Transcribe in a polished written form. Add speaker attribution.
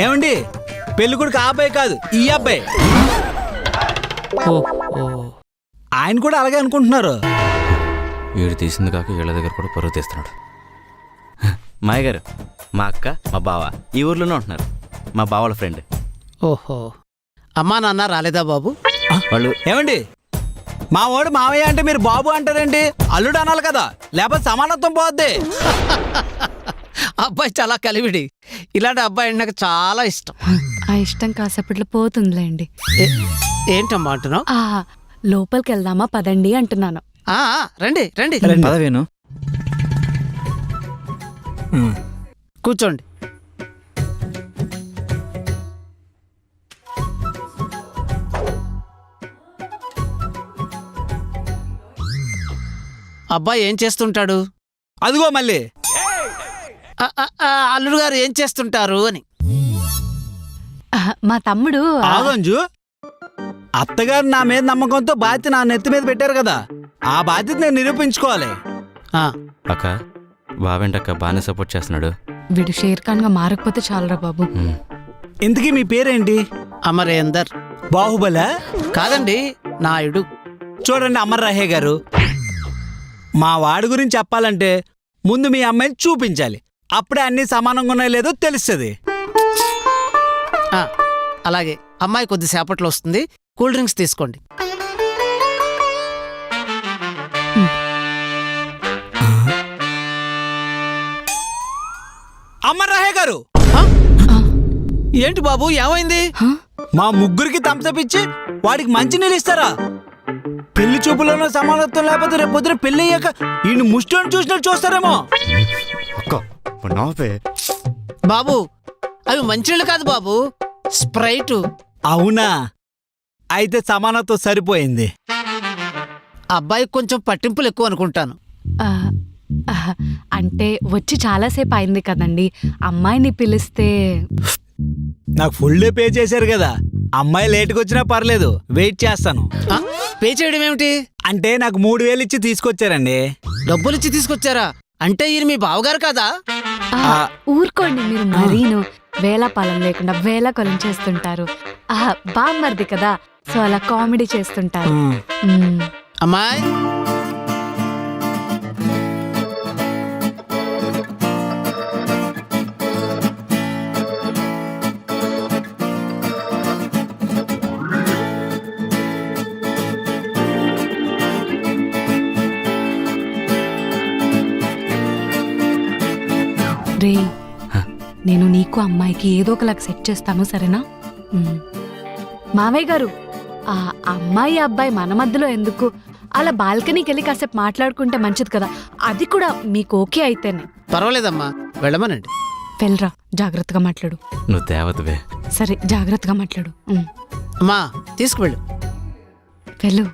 Speaker 1: ఏమండి పెళ్ళికొడుకు ఆ అబ్బాయి కాదు ఈ అబ్బాయి. ఆయన కూడా అలాగే అనుకుంటున్నారు.
Speaker 2: వీడు తీసింది కాక వీళ్ళ దగ్గర కూడా పరువు తీస్తున్నాడు. మాయ గారు, మా అక్క మా బావ ఈ ఊర్లోనే ఉంటున్నారు. మా బావల ఫ్రెండ్.
Speaker 3: ఓహో, అమ్మా నాన్న రాలేదా బాబు?
Speaker 2: వాళ్ళు
Speaker 1: ఏమండి మా వాడు మావయ్య అంటే మీరు బాబు అంటారండి. అల్లుడు అనాలి కదా, లేకపోతే సమానత్వం పోద్ది.
Speaker 3: అబ్బాయి చాలా కలివిడి. ఇలాంటి అబ్బాయి నాకు చాలా ఇష్టం.
Speaker 4: ఆ ఇష్టం కాసేపట్లో పోతుందిలేండి.
Speaker 3: ఏంటమ్మా అంటున్నావు?
Speaker 4: లోపలికి వెళ్దామా పదండి అంటున్నాను.
Speaker 3: రండి రండి
Speaker 2: పదవేను.
Speaker 3: కూర్చోండి. అబ్బాయి ఏం చేస్తుంటాడు?
Speaker 1: అదిగో మళ్ళీ
Speaker 3: అల్లుడు గారు ఏం చేస్తుంటారు అని.
Speaker 4: మా తమ్ముడు
Speaker 1: ఆగంజు, అత్తగారు నా మీద నమ్మకంతో బాధ్యత నా నెత్తి మీద పెట్టారు కదా, ఆ బాధ్యత నేను నిరూపించుకోవాలి.
Speaker 2: అక్క బావేంటక్క బాగానే సపోర్ట్ చేస్తున్నాడు.
Speaker 4: వీడు షేర్ ఖాన్ గా మారకపోతే చాలరా బాబు.
Speaker 1: ఇంతకీ మీ పేరేంటి?
Speaker 3: అమరేందర్.
Speaker 1: బాహుబల
Speaker 3: కాదండి, నాయుడు.
Speaker 1: చూడండి అమర్ రహే గారు, మా వాడి గురించి చెప్పాలంటే ముందు మీ అమ్మాయిని చూపించాలి. అప్పుడే అన్ని సమానంగా ఉన్నాయో లేదో తెలుస్తుంది.
Speaker 3: అలాగే, అమ్మాయి కొద్దిసేపట్లో వస్తుంది. కూల్ డ్రింక్స్ తీసుకోండి.
Speaker 1: అమర్ రహే గారు,
Speaker 3: ఏంటి బాబు ఏమైంది?
Speaker 1: మా ముగ్గురికి తంసపిచ్చి వాడికి మంచి నీళ్ళు ఇస్తారా? పెళ్లి చూపులోనో సమానత్వం లేకపోతే రేపు పొద్దున పెళ్లి అయ్యాక ఈయన ముష్టిని చూసినట్టు చూస్తారేమో.
Speaker 3: బాబు అవి మంచినీళ్ళు కాదు బాబు, స్ప్రైట్.
Speaker 1: అవునా, అయితే సమానత్వం సరిపోయింది.
Speaker 3: అబ్బాయికి కొంచెం పట్టింపులు ఎక్కువ అనుకుంటాను.
Speaker 4: అంటే వచ్చి చాలాసేపు అయింది కదండి, అమ్మాయిని పిలిస్తే.
Speaker 1: నాకు ఫుల్ డే పే చేశారు కదా, అమ్మాయి లేటుగా వచ్చినా పర్లేదు, వెయిట్ చేస్తాను.
Speaker 3: పే చేయడం ఏమిటి?
Speaker 1: అంటే నాకు 3000 ఇచ్చి తీసుకొచ్చారండి.
Speaker 3: డబ్బులిచ్చి తీసుకొచ్చారా? అంటే ఈయన మీ బావగారు కదా?
Speaker 4: ఊరుకోండి మీరు, మరీను వేళాపాలం లేకుండా వేళాకొలం చేస్తుంటారు. బామ్మర్ది కదా, సో అలా కామెడీ చేస్తుంటారు.
Speaker 3: అమ్మాయి
Speaker 4: రే, నేను నీకు అమ్మాయికి ఏదో ఒకలాగా సెట్ చేస్తాను, సరేనా? మావయ్య గారు, ఆ అమ్మాయి అబ్బాయి మన మధ్యలో ఎందుకు? అలా బాల్కనీకి వెళ్ళి కాసేపు మాట్లాడుకుంటే మంచిది కదా, అది కూడా మీకు ఓకే అయితేనే.
Speaker 3: పర్వాలేదమ్మా, వెళ్ళమనండి.
Speaker 4: వెళ్ళరా, జాగ్రత్తగా మాట్లాడు.
Speaker 2: నువ్వు దేవతవే.
Speaker 4: సరే, జాగ్రత్తగా మాట్లాడు.
Speaker 3: అమ్మా తీసుకువెళ్ళు.
Speaker 4: వెళ్ళు.